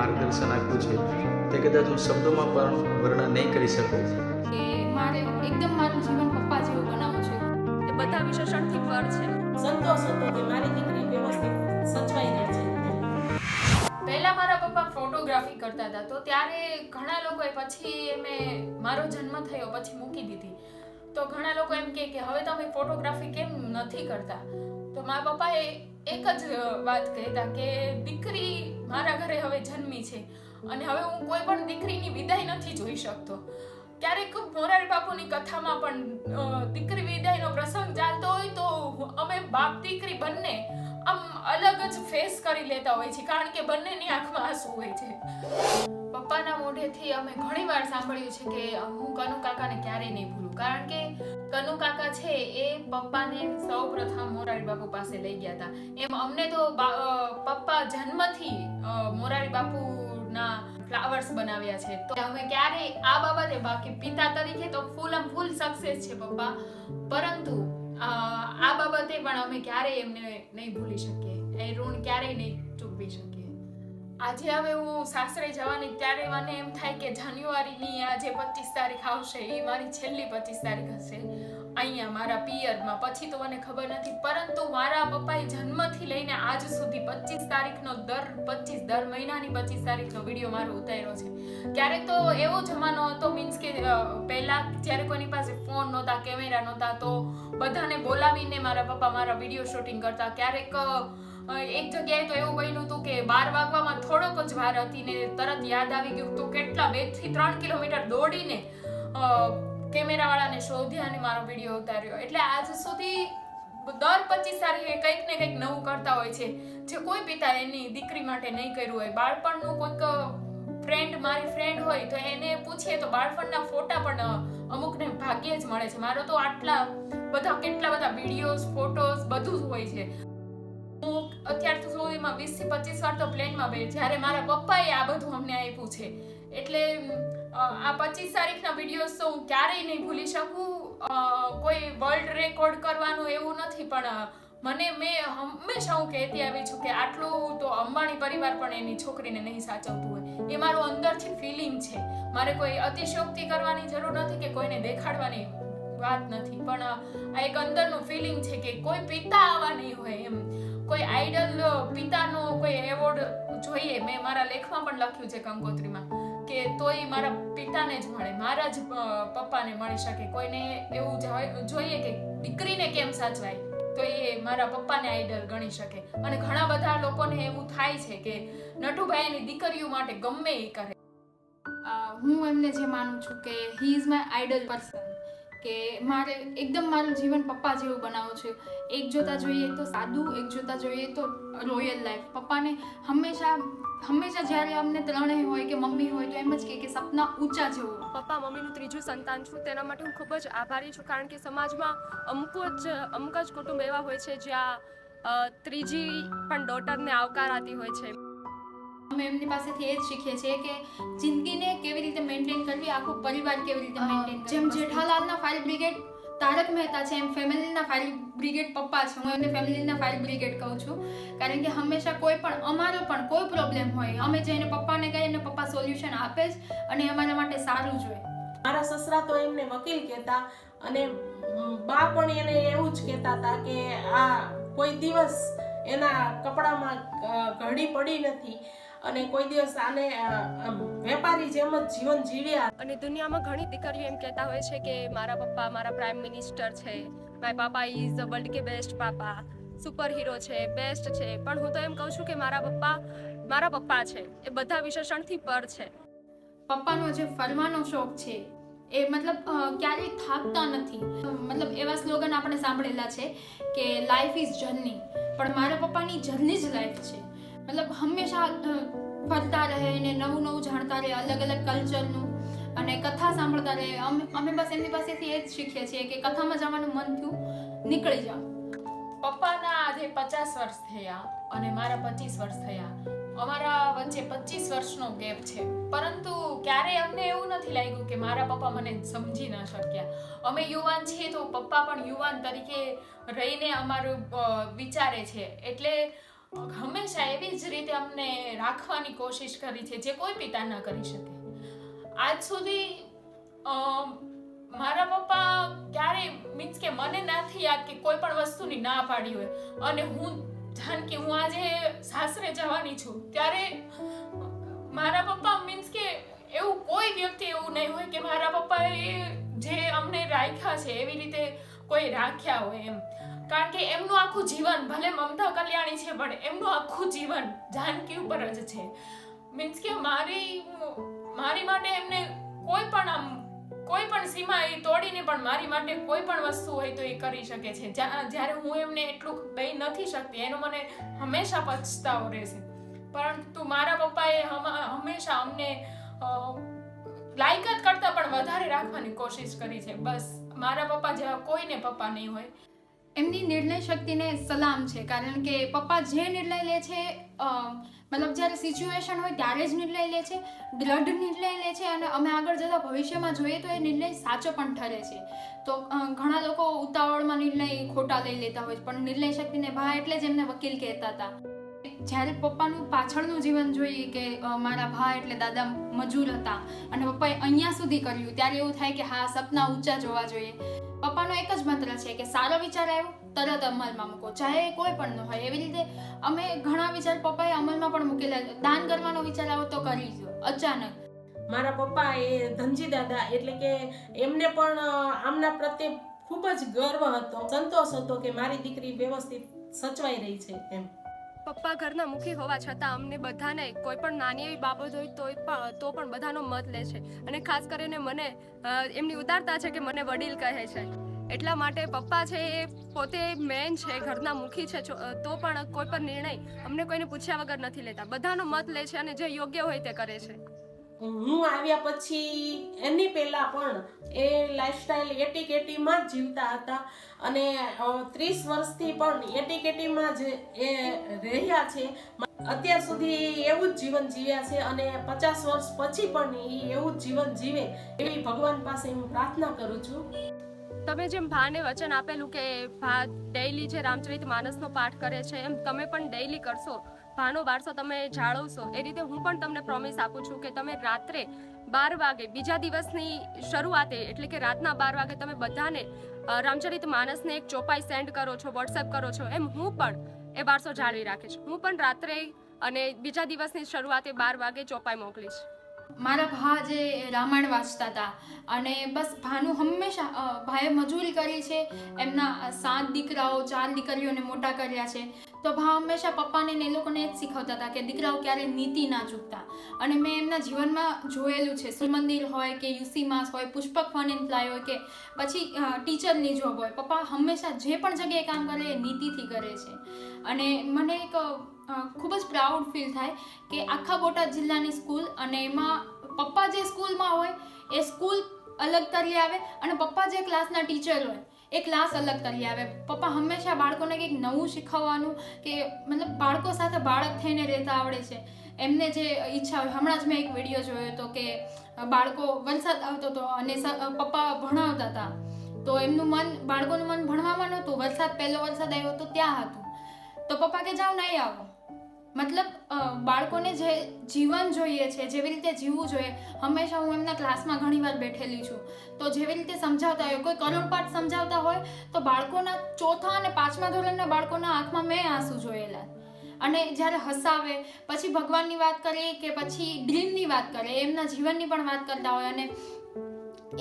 માર્ગદર્શન આપ્યું છે તે કદાચ હું શબ્દોમાં પણ વર્ણન નહીં કરી શકું. કે મારે એકદમ મારું જીવન પપ્પા જેવું બનાવવું છે. એ બધા વિશેષણથી પર છે. સંતોષ હતો કે મારી દીકરી વ્યવસ્થિત સચવાઈ રહે છે. પહેલા મારા પપ્પા ફોટોગ્રાફી કરતા હતા, તો ત્યારે ઘણા લોકોએ પછી મારો જન્મ થયો પછી મૂકી દીધી. તો ઘણા લોકો એમ કે હવે તમે ફોટોગ્રાફી કેમ નથી કરતા? તો મારા પપ્પાએ એક જ વાત કહેતા કે દીકરી મારા ઘરે હવે જન્મી છે અને હવે હું કોઈ પણ દીકરીની વિદાય નથી જોઈ શકતો. ક્યારેક મોરારી બાપુની કથામાં પણ દીકરી વિદાયનો પ્રસંગ ચાલતો હોય તો અમે બાપ દીકરી બંને આમ અલગ જ ફેસ કરી લેતા હોય છે, કારણ કે બંનેની આંખમાં આંસુ હોય છે. પપ્પાના મોઢેથી અમે ઘણીવાર સાંભળ્યું છે કે હું કનુ કાકાને ક્યારેય નહીં ભૂલું, કારણ કે કનુ કાકા છે એ પપ્પાને સૌપ્રથમ મોરારી બાપુ પાસે લઈ ગયા હતા. એમ અમને તો પપ્પા જન્મથી મોરારી બાપુના ફ્લાવર્સ બનાવ્યા છે, તો અમે ક્યારેય આ બાબતે, બાકી પિતા તરીકે તો ફૂલ સક્સેસ છે પપ્પા, પરંતુ આ બાબતે પણ અમે ક્યારેય એમને નહીં ભૂલી શકીએ, એ ઋણ ક્યારેય નહીં ચૂકવી શકીએ. આજે હવે હું સાસરે જવાની ત્યારે મને એમ થાય કે જાન્યુઆરીની આ જે 25 તારીખ આવશે એ મારી છેલ્લી 25 તારીખ હશે અહીંયા મારા પિયરમાં. પછી તો મને ખબર નથી, પરંતુ મારા પપ્પાએ જન્મથી લઈને આજ સુધી 25 તારીખનો દર મહિનાની 25 તારીખનો વિડીયો મારો ઉતાર્યો છે. ક્યારેક તો એવો જમાનો હતો, મીન્સ કે પહેલા જ્યારે કોઈની પાસે ફોન નહોતા, કેમેરા નહોતા, તો બધાને બોલાવીને મારા પપ્પા મારા વિડીયો શૂટિંગ કરતા. ક્યારેક એક જગ્યાએ તો એવું બન્યું હતું કે 12 વાગવામાં થોડોક જ વાર હતી ને તરત યાદ આવી ગયું તો કેટલા 2 થી 3 કિલોમીટર દોડીને કેમેરા વાળાને શોધ્યા અને મારો વિડીયો ઉતાર્યો. એટલે આજ સુધી દર 25 તારીખે કંઈક ને કંઈક નવું કરતા હોય છે, જે કોઈ પિતા એની દીકરી માટે નહીં કર્યું હોય. બાળપણનું કોઈક મારી ફ્રેન્ડ હોય તો એને પૂછીએ તો બાળપણના ફોટા પણ અમુકને ભાગ્યે જ મળે છે. મારો તો કેટલા બધા વિડીયોઝ, ફોટોઝ બધું જ હોય છે. હું અત્યાર સુધીમાં 20 થી 25 વાર તો પ્લેનમાં બેઠી, જ્યારે મારા પપ્પાએ આ બધું અમને આપ્યું છે. એટલે આ 25 તારીખના વિડીયોઝ તો હું ક્યારેય નહીં ભૂલી શકું. કોઈ વર્લ્ડ રેકોર્ડ કરવાનું એવું નથી, પણ મેં હંમેશા હું કહેતી આવી છું કે આટલું તો અંબાણી પરિવાર પણ એની છોકરીને નહીં સાચવતું હોય. એ મારું અંદરથી ફિલિંગ છે. મારે કોઈ અતિશયોક્તિ કરવાની જરૂર નથી કે કોઈને દેખાડવાની વાત નથી, પણ આ એક અંદરનું ફિલિંગ છે કે કોઈ પિતા આવા નહીં હોય એમ. કોઈ આઈડલ પિતાનો કોઈ એવોર્ડ જોઈએ, મેં મારા લેખમાં પણ લખ્યું છે કંકોત્રીમાં, કે તોય મારા પિતાને જ મળે, મારા જ પપ્પાને મળી શકે. કોઈને એવું જોઈએ કે દીકરીને કેમ સાચવાય, તો એ મારા પપ્પાને આઈડલ ગણી શકે. અને ઘણા બધા લોકોને એવું થાય છે કે નટુભાઈ એની દીકરીઓ માટે ગમે એ કરે. હું એમને જે માનું છું કે he is my idol person, કે મારે એકદમ મારું જીવન પપ્પા જેવું બનાવવું છે. એક જોતા જોઈએ તો સાદું, એક જોતા જોઈએ તો રોયલ લાઈફ. પપ્પાને હંમેશા જ્યારે અમને ત્રણેય હોય કે મમ્મી હોય તો એમ જ કે સપના ઊંચા જેવું. પપ્પા મમ્મીનું ત્રીજું સંતાન છું, તેના માટે હું ખૂબ જ આભારી છું, કારણ કે સમાજમાં અમુક જ કુટુંબ એવા હોય છે જ્યાં ત્રીજી પણ ડોટરને આવકારાતી હોય છે. અમે એમની પાસેથી એ જ શીખીએ છીએ કે જિંદગીને કેવી રીતે મેન્ટેન કરવી, આખો પરિવાર કેવી રીતે મેન્ટેન કરવી. જેમ જેઠાલાલના ફાયર બ્રિગેડ તારક મહેતા છે, એમ ફેમિલીના ફાયર બ્રિગેડ પપ્પા છે. હું એમને ફેમિલીના ફાયર બ્રિગેડ કહું છું, કારણ કે હંમેશા અમારો પણ કોઈ પ્રોબ્લેમ હોય, અમે જઈને પપ્પાને કહીએ અને પપ્પા સોલ્યુશન આપે જ, અને અમારા માટે સારું જ હોય. મારા સસરા તો એમને વકીલ કહેતા, અને બા પણ એને એવું જ કહેતા હતા કે આ કોઈ દિવસ એના કપડામાં ઘડી પડી નથી અને કોઈ દિવસ આને વેપારી જેમ જ જીવન જીવ્યા. અને દુનિયામાં ઘણી દીકરીઓ એમ કહેતા હોય છે કે મારા પપ્પા મારા પ્રાઇમ મિનિસ્ટર છે, my papa is the world કે બેસ્ટ પાપા, સુપર હીરો છે, બેસ્ટ છે. પણ હું તો એમ કહું છું કે મારા પપ્પા છે એ બધા વિશેષણથી પર છે. પપ્પાનો જે ફરવાનો શોખ છે એ મતલબ ક્યારેય થાકતા નથી. મતલબ એવા સ્લોગન આપણે સાંભળેલા છે કે લાઈફ ઇઝ જર્ની, પણ મારા પપ્પાની જર્ની જ લાઈફ છે. મતલબ હંમેશા ફરતા રહે ને નવું જાણતા રહે, અલગ અલગ કલ્ચરનું, અને કથા સાંભળતા રહે. અમે બસ એમની પાસેથી એ જ શીખીએ છીએ કે કથામાં જવાનું મન થયું નીકળી જાઓ. પપ્પાના આજે 50 વર્ષ થયા અને મારા 25 વર્ષ થયા. અમારા વચ્ચે 25 વર્ષનો ગેપ છે, પરંતુ ક્યારેય અમને એવું નથી લાગ્યું કે મારા પપ્પા મને સમજી ન શક્યા. અમે યુવાન છીએ તો પપ્પા પણ યુવાન તરીકે રહીને અમારું વિચારે છે. એટલે હંમેશા એવી જ રીતે અમને રાખવાની કોશિશ કરી છે જે કોઈ પિતા ન કરી શકે. આજ સુધી મારા પપ્પા ક્યારેય મીન્સ કે મને નથી યાદ કે કોઈ પણ વસ્તુની ના પાડી હોય. અને હું આજે સાસરે જવાની છું ત્યારે મારા પપ્પા મીન્સ કે એવું કોઈ વ્યક્તિ એવું નહીં હોય કે મારા પપ્પાએ જે અમને રાખ્યા છે એવી રીતે કોઈ રાખ્યા હોય એમ. કારણ કે એમનું આખું જીવન, ભલે મમતા કલ્યાણી છે પણ એમનું આખું જીવન જાનકી ઉપર જ છે. મીન્સ કે મારી માટે એમને કોઈ પણ સીમા એ તોડીને પણ મારી માટે કોઈ પણ વસ્તુ હોય તો એ કરી શકે છે. જ્યારે હું એમને એટલું દઈ નથી શકતી એનો મને હંમેશા પછતાવો રહેશે. પરંતુ મારા પપ્પાએ હંમેશા અમને લાયકાત કરતાં પણ વધારે રાખવાની કોશિશ કરી છે. બસ મારા પપ્પા જેવા કોઈને પપ્પા નહીં હોય. એમની નિર્ણય શક્તિને સલામ છે, કારણ કે પપ્પા જે નિર્ણય લે છે મતલબ જ્યારે સિચ્યુએશન હોય ત્યારે જ નિર્ણય લે છે, દ્રઢ નિર્ણય લે છે અને અમે આગળ જતા ભવિષ્યમાં જોઈએ તો એ નિર્ણય સાચો પણ ઠરે છે. તો ઘણા લોકો ઉતાવળમાં નિર્ણય ખોટા લઈ લેતા હોય, પણ નિર્ણય શક્તિને ભા એટલે જ એમને વકીલ કહેતા હતા. જ્યારે પપ્પાનું પાછળનું જીવન જોઈએ કે મારા ભા એટલે દાદા મજૂર હતા અને પપ્પાએ અહીંયા સુધી કર્યું, ત્યારે એવું થાય કે હા, સપના ઊંચા જોવા જોઈએ. પપ્પાનો એક જ મંત્ર છે કે સારો વિચાર આવ્યો તરત અમલમાં મૂકો, ચાહે કોઈ પણ ન હોય. એવી રીતે અમે ઘણા વિચાર પપ્પાએ અમલમાં પણ મૂકેલા. દાન કરવાનો વિચાર આવ્યો તો કરી દો અચાનક. મારા પપ્પા એ ધનજી દાદા એટલે કે એમને પણ આમના પ્રત્યે ખૂબ જ ગર્વ હતો, સંતોષ હતો કે મારી દીકરી વ્યવસ્થિત સચવાઈ રહી છે એમ. પપ્પા ઘરના મુખી હોવા છતાં અમને બધાને કોઈ પણ નાની એવી બાબત હોય તો પણ બધાનો મત લે છે. અને ખાસ કરીને મને એમની ઉદારતા છે કે મને વડીલ કહે છે. એટલા માટે પપ્પા છે એ પોતે મેન છે, ઘરના મુખી છે, તો પણ કોઈ પણ નિર્ણય અમને કોઈને પૂછ્યા વગર નથી લેતા. બધાનો મત લે છે અને જે યોગ્ય હોય તે કરે છે. હું આવ્યા પછી એની પહેલા પણ એ લાઈફસ્ટાઈલ એટીકેટીમાં જ જીવતા હતા અને 30 વર્ષથી પણ એટીકેટીમાં જ એ રહ્યા છે. અત્યાર સુધી એવું જ જીવન જીવ્યા છે અને 50 વર્ષ પછી પણ એ એવું જ જીવન જીવે એવી ભગવાન પાસે હું પ્રાર્થના કરું છું. તમે જેમ ભાને વચન આપેલું કે ભા ડેઈલી જે રામચરિત માનસનો પાઠ કરે છે એમ તમે પણ ડેઈલી કરશો, ભાનો વારસો તમે જાળવશો. એ રીતે હું પણ તમને પ્રોમિસ આપું છું કે તમે રાત્રે 12 વાગે બીજા દિવસની શરૂઆતે એટલે કે રાતના 12 વાગે તમે બધાને રામચરિત માનસને એક ચોપાઈ સેન્ડ કરો છો, વોટ્સએપ કરો છો. એમ હું પણ એ વારસો જાળવી રાખીશ. હું પણ રાત્રે અને બીજા દિવસની શરૂઆતે 12 વાગે ચોપાઈ મોકલીશ. મારા ભા જે રામાયણ વાંચતા હતા અને બસ ભાનું હંમેશા ભાઈએ મજૂરી કરી છે. એમના 7 દીકરાઓ 4 દીકરીઓને મોટા કર્યા છે. તો ભા હંમેશા પપ્પાને ને એ લોકોને જ શીખવતા હતા કે દીકરાઓ ક્યારેય નીતિ ના ચૂકતા. અને મેં એમના જીવનમાં જોયેલું છે, સૂર્યમંદિર હોય કે યુસી માસ હોય, પુષ્પક ફન એન્ડ ફ્લાય હોય કે પછી ટીચરની જોબ હોય, પપ્પા હંમેશા જે પણ જગ્યાએ કામ કરે એ નીતિથી કરે છે. અને મને એક ખૂબ જ પ્રાઉડ ફીલ થાય કે આખા બોટાદ જિલ્લાની સ્કૂલ અને એમાં પપ્પા જે સ્કૂલમાં હોય એ સ્કૂલ અલગ કરી આવે અને પપ્પા જે ક્લાસના ટીચર હોય એ ક્લાસ અલગ કરી આવે. પપ્પા હંમેશા બાળકોને કંઈક નવું શીખવવાનું કે મતલબ બાળકો સાથે બાળક થઈને રહેતા આવડે છે. એમને જે ઈચ્છા હોય, હમણાં જ મેં એક વિડીયો જોયો હતો કે બાળકો વરસાદ આવતો હતો અને પપ્પા ભણાવતા હતા તો એમનું મન, બાળકોનું મન ભણવામાં નહોતું. પહેલો વરસાદ આવ્યો તો ત્યાં હતું તો પપ્પા કે જાઓ નહીં આવો. મતલબ બાળકોને જે જીવન જોઈએ છે, જેવી રીતે જીવવું જોઈએ. હંમેશા હું એમના ક્લાસમાં ઘણીવાર બેઠેલી છું તો જેવી રીતે સમજાવતા હોય, કોઈ કરોડપાઠ સમજાવતા હોય તો બાળકોના 4થા અને 5મા ધોરણના બાળકોના આંખમાં મેં આંસુ જોયેલા. અને જ્યારે હસાવે પછી ભગવાનની વાત કરે કે પછી ડ્રીમની વાત કરે, એમના જીવનની પણ વાત કરતા હોય. અને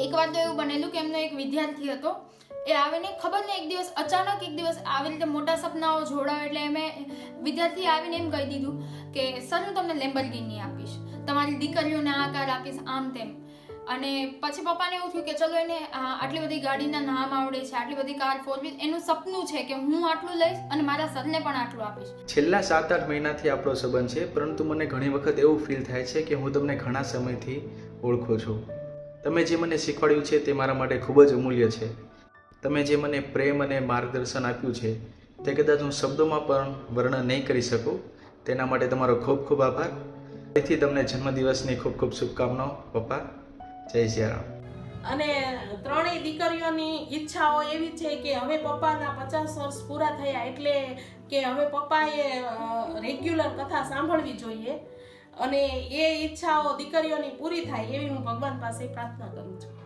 એકવાર તો એવું બનેલું કે એમનો એક વિદ્યાર્થી હતો, એ આવીને ખબર ને અચાનક એક દિવસ આવી રીતે મોટા સપનાઓ જોડાવે એટલે મેં વિદ્યાર્થી આવીને એમ કહી દીધું કે સર હું તમને લેમ્બોર્ગિની આપીશ, તમારી દીકરીઓને આ કાર આપીશ, આમ તેમ. અને પછી પપ્પાને એવું થયું કે ચલો એને આટલી બધી ગાડીના નામ આવડે છે, આટલી બધી કાર, 4 એનું સપનું છે કે હું આટલું લઈશ અને મારા સરને પણ આટલું આપીશ. છેલ્લા 7-8 મહિનાથી આપણો સંબંધ છે, પરંતુ મને ઘણી વખત એવું ફીલ થાય છે કે હું તમને ઘણા સમયથી ઓળખું છું. તમે જે મને શીખવાડ્યું છે તે મારા માટે ખૂબ જ અમૂલ્ય છે. તમે જે મને પ્રેમ અને માર્ગદર્શન આપ્યું છે તે કદાચ હું શબ્દોમાં પણ વર્ણન નહીં કરી શકું. તેના માટે તમારો ખૂબ ખૂબ આભાર. તેથી તમને જન્મદિવસની ખૂબ ખૂબ શુભકામનાઓ પપ્પા. જય સિયારામ. અને ત્રણેય દીકરીઓની ઈચ્છાઓ એવી છે કે હવે પપ્પાના 50 વર્ષ પૂરા થયા એટલે કે હવે પપ્પાએ રેગ્યુલર કથા સાંભળવી જોઈએ અને એ ઈચ્છાઓ દીકરીઓની પૂરી થાય એવી હું ભગવાન પાસે પ્રાર્થના કરું છું.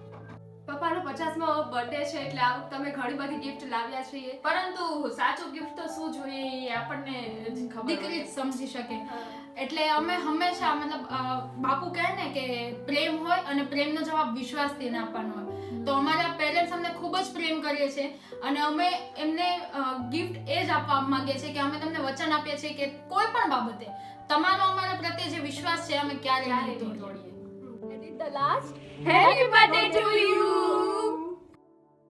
પપ્પાનો 50મો બર્થડે છે એટલે આ વખતે અમે ઘણી બધી ગિફ્ટ લાવ્યા છીએ. પરંતુ સાચું ગિફ્ટ તો શું જોઈએ એ આપણને જ ખબર દીકરી જ હોય. સમજી શકે. એટલે અમે હંમેશા મતલબ બાપુ કહે ને કે પ્રેમ હોય અને પ્રેમનો જવાબ વિશ્વાસથી ના આપવાનો હોય. તો અમારા પેરેન્ટ્સ અમને ખૂબ જ પ્રેમ કરીએ છીએ અને અમે એમને ગિફ્ટ એ જ આપવા માંગીએ છીએ કે અમે તમને વચન આપીએ છીએ કે કોઈ પણ બાબતે તમારો અમારા પ્રત્યે જે વિશ્વાસ છે અમે ક્યારેય નહીં તોડીએ. And in the last, happy birthday to you.